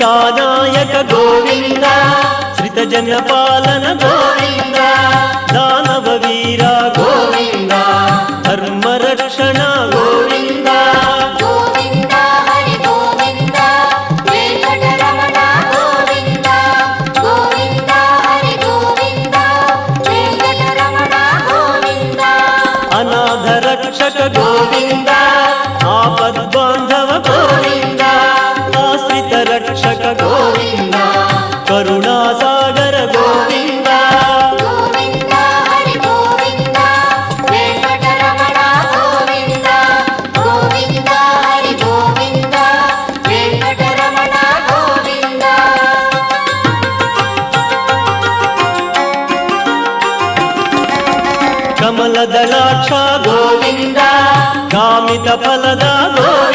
सीतानायक गोविंद श्रितजन पालन गोविंद दानव वीर गोविंद धर्म रक्षण गोविंद गोविंद हरि गोविंद वेंकटरमण गोविंद गोविंद हरि गोविंद वेंकटरमण गोविंद अनाथ रक्षक गोविंद आपद बांधव गोविंद आश्रित रक्षक गोविंद करुणा सागर गोविंद गोविंद हरि गोविंद वेंकटरमण गोविंद गोविंद हरि गोविंद वेंकटरमण गोविंद कमल दलाक्ष गोविंद कामित फलद गोविंद